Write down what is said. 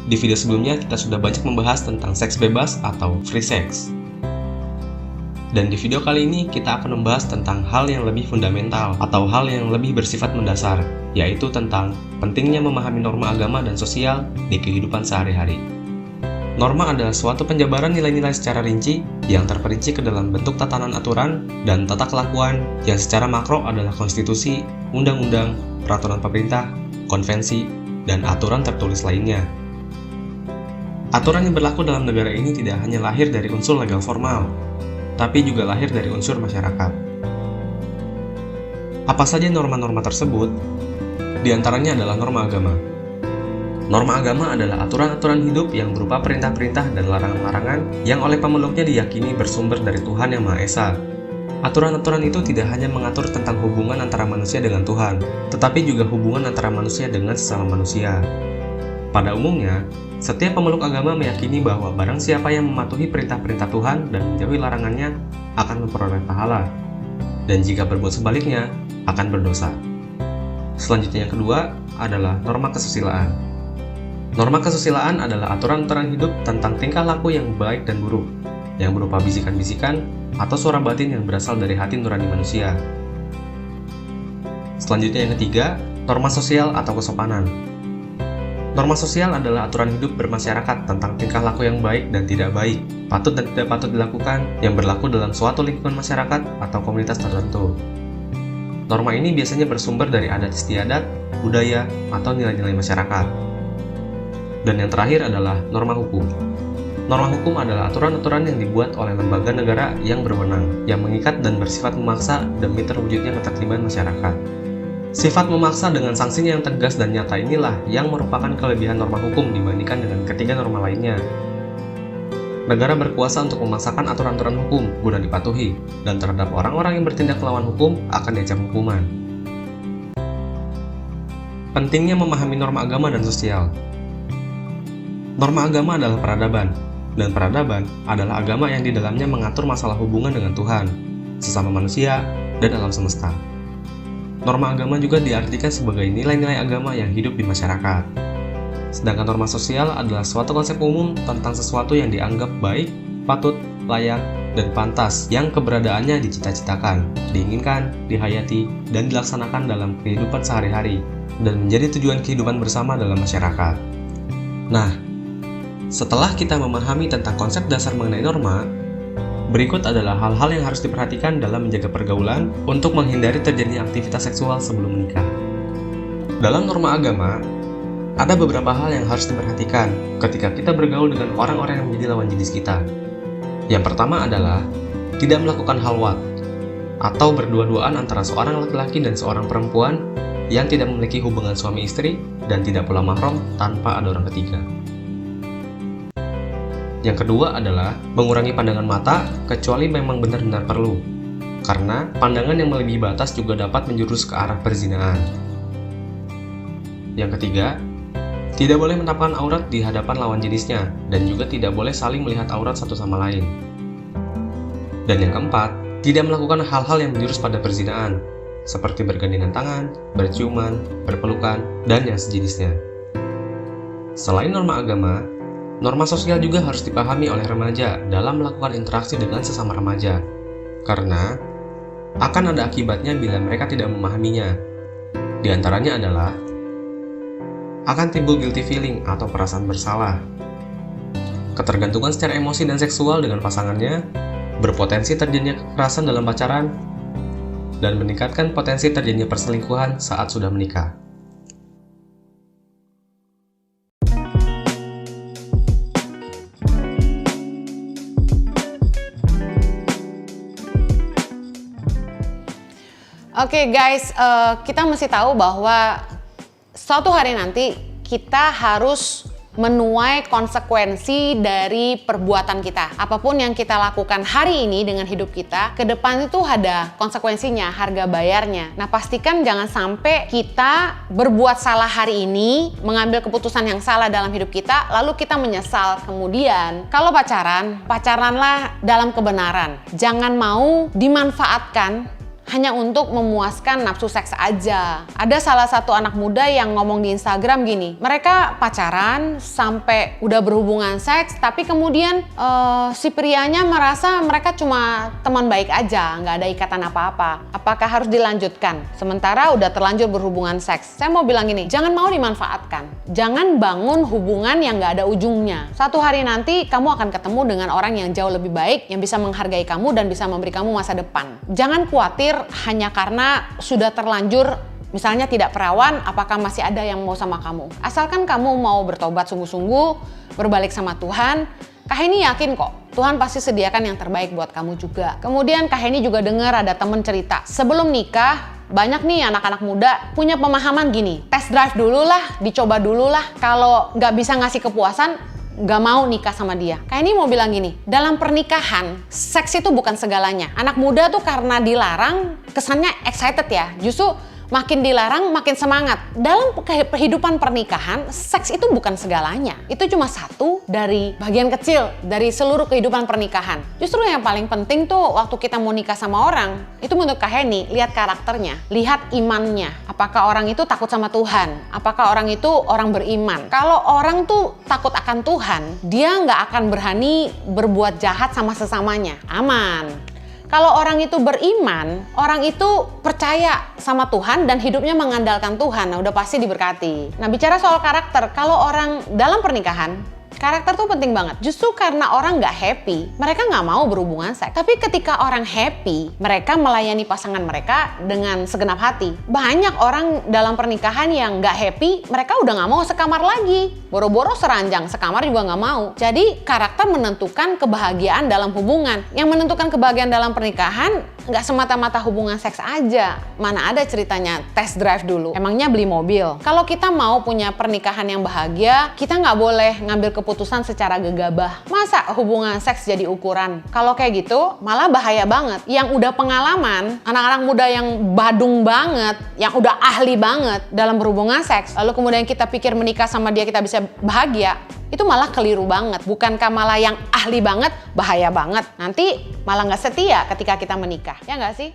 Di video sebelumnya kita sudah banyak membahas tentang seks bebas atau free sex. Dan di video kali ini kita akan membahas tentang hal yang lebih fundamental atau hal yang lebih bersifat mendasar, yaitu tentang pentingnya memahami norma agama dan sosial di kehidupan sehari-hari. Norma adalah suatu penjabaran nilai-nilai secara rinci yang terperinci ke dalam bentuk tatanan aturan dan tata kelakuan yang secara makro adalah konstitusi, undang-undang, peraturan pemerintah, konvensi, dan aturan tertulis lainnya. Aturan yang berlaku dalam negara ini tidak hanya lahir dari unsur legal formal, tapi juga lahir dari unsur masyarakat. Apa saja norma-norma tersebut? Di antaranya adalah norma agama. Norma agama adalah aturan-aturan hidup yang berupa perintah-perintah dan larangan-larangan yang oleh pemeluknya diyakini bersumber dari Tuhan Yang Maha Esa. Aturan-aturan itu tidak hanya mengatur tentang hubungan antara manusia dengan Tuhan, tetapi juga hubungan antara manusia dengan sesama manusia. Pada umumnya, setiap pemeluk agama meyakini bahwa barang siapa yang mematuhi perintah-perintah Tuhan dan menjauhi larangannya akan memperoleh pahala, dan jika berbuat sebaliknya, akan berdosa. Selanjutnya yang kedua adalah norma kesusilaan. Norma kesusilaan adalah aturan-aturan hidup tentang tingkah laku yang baik dan buruk, yang berupa bisikan-bisikan atau suara batin yang berasal dari hati nurani manusia. Selanjutnya yang ketiga, norma sosial atau kesopanan. Norma sosial adalah aturan hidup bermasyarakat tentang tingkah laku yang baik dan tidak baik, patut dan tidak patut dilakukan, yang berlaku dalam suatu lingkungan masyarakat atau komunitas tertentu. Norma ini biasanya bersumber dari adat istiadat, budaya, atau nilai-nilai masyarakat. Dan yang terakhir adalah norma hukum. Norma hukum adalah aturan-aturan yang dibuat oleh lembaga negara yang berwenang, yang mengikat dan bersifat memaksa demi terwujudnya ketertiban masyarakat. Sifat memaksa dengan sanksinya yang tegas dan nyata inilah yang merupakan kelebihan norma hukum dibandingkan dengan ketiga norma lainnya. Negara berkuasa untuk memaksakan aturan-aturan hukum guna dipatuhi, dan terhadap orang-orang yang bertindak melawan hukum akan diancam hukuman. Pentingnya memahami norma agama dan sosial. Norma agama adalah peradaban, dan peradaban adalah agama yang di dalamnya mengatur masalah hubungan dengan Tuhan, sesama manusia, dan alam semesta. Norma agama juga diartikan sebagai nilai-nilai agama yang hidup di masyarakat. Sedangkan norma sosial adalah suatu konsep umum tentang sesuatu yang dianggap baik, patut, layak, dan pantas yang keberadaannya dicita-citakan, diinginkan, dihayati, dan dilaksanakan dalam kehidupan sehari-hari, dan menjadi tujuan kehidupan bersama dalam masyarakat. Nah, setelah kita memahami tentang konsep dasar mengenai norma, berikut adalah hal-hal yang harus diperhatikan dalam menjaga pergaulan untuk menghindari terjadinya aktivitas seksual sebelum menikah. Dalam norma agama, ada beberapa hal yang harus diperhatikan ketika kita bergaul dengan orang-orang yang menjadi lawan jenis kita. Yang pertama adalah tidak melakukan halwat atau berdua-duaan antara seorang laki-laki dan seorang perempuan yang tidak memiliki hubungan suami istri dan tidak pula mahram tanpa ada orang ketiga. Yang kedua adalah mengurangi pandangan mata kecuali memang benar-benar perlu, karena pandangan yang melebihi batas juga dapat menjurus ke arah perzinaan. Yang ketiga, tidak boleh menampakkan aurat di hadapan lawan jenisnya, dan juga tidak boleh saling melihat aurat satu sama lain. Dan yang keempat, tidak melakukan hal-hal yang menjurus pada perzinaan, seperti bergandengan tangan, berciuman, berpelukan, dan yang sejenisnya. Selain norma agama, norma sosial juga harus dipahami oleh remaja dalam melakukan interaksi dengan sesama remaja, karena akan ada akibatnya bila mereka tidak memahaminya. Di antaranya adalah akan timbul guilty feeling atau perasaan bersalah, ketergantungan secara emosi dan seksual dengan pasangannya, berpotensi terjadinya kekerasan dalam pacaran, dan meningkatkan potensi terjadinya perselingkuhan saat sudah menikah. Oke guys, kita mesti tahu bahwa suatu hari nanti kita harus menuai konsekuensi dari perbuatan kita. Apapun yang kita lakukan hari ini dengan hidup kita, ke depan itu ada konsekuensinya, harga bayarnya. Nah, pastikan jangan sampai kita berbuat salah hari ini, mengambil keputusan yang salah dalam hidup kita, lalu kita menyesal kemudian. Kalau pacaran, pacaranlah dalam kebenaran. Jangan mau dimanfaatkan hanya untuk memuaskan nafsu seks aja. Ada salah satu anak muda yang ngomong di Instagram gini, mereka pacaran sampai udah berhubungan seks, tapi kemudian si prianya merasa mereka cuma teman baik aja, nggak ada ikatan apa-apa. Apakah harus dilanjutkan? Sementara udah terlanjur berhubungan seks. Saya mau bilang gini, jangan mau dimanfaatkan. Jangan bangun hubungan yang nggak ada ujungnya. Suatu hari nanti kamu akan ketemu dengan orang yang jauh lebih baik, yang bisa menghargai kamu dan bisa memberi kamu masa depan. Jangan khawatir hanya karena sudah terlanjur misalnya tidak perawan, apakah masih ada yang mau sama kamu. Asalkan kamu mau bertobat sungguh-sungguh, berbalik sama Tuhan, Kak Heni yakin kok Tuhan pasti sediakan yang terbaik buat kamu juga. Kemudian Kak Heni juga dengar ada temen cerita, sebelum nikah banyak nih anak-anak muda punya pemahaman gini, test drive dulu lah, dicoba dulu lah, kalau nggak bisa ngasih kepuasan, gak mau nikah sama dia. Kayak ini mau bilang gini, dalam pernikahan, seks itu bukan segalanya. Anak muda tuh karena dilarang, kesannya excited ya. Justru makin dilarang, makin semangat. Dalam kehidupan pernikahan, seks itu bukan segalanya. Itu cuma satu dari bagian kecil dari seluruh kehidupan pernikahan. Justru yang paling penting tuh waktu kita mau nikah sama orang, itu menurut Kak Heni, lihat karakternya, lihat imannya. Apakah orang itu takut sama Tuhan? Apakah orang itu orang beriman? Kalau orang tuh takut akan Tuhan, dia nggak akan berani berbuat jahat sama sesamanya. Aman. Kalau orang itu beriman, orang itu percaya sama Tuhan dan hidupnya mengandalkan Tuhan, nah udah pasti diberkati. Nah bicara soal karakter, kalau orang dalam pernikahan, karakter tuh penting banget. Justru karena orang nggak happy, mereka nggak mau berhubungan seks. Tapi ketika orang happy, mereka melayani pasangan mereka dengan segenap hati. Banyak orang dalam pernikahan yang nggak happy, mereka udah nggak mau sekamar lagi. Boro-boro seranjang, sekamar juga nggak mau. Jadi karakter menentukan kebahagiaan dalam hubungan. Yang menentukan kebahagiaan dalam pernikahan nggak semata-mata hubungan seks aja. Mana ada ceritanya test drive dulu. Emangnya beli mobil. Kalau kita mau punya pernikahan yang bahagia, kita nggak boleh ngambil keputusan secara gegabah. Masa hubungan seks jadi ukuran? Kalau kayak gitu, malah bahaya banget. Yang udah pengalaman, anak-anak muda yang badung banget, yang udah ahli banget dalam berhubungan seks, lalu kemudian kita pikir menikah sama dia kita bisa bahagia, itu malah keliru banget. Bukankah malah yang ahli banget, bahaya banget. Nanti malah nggak setia ketika kita menikah. Ya nggak sih?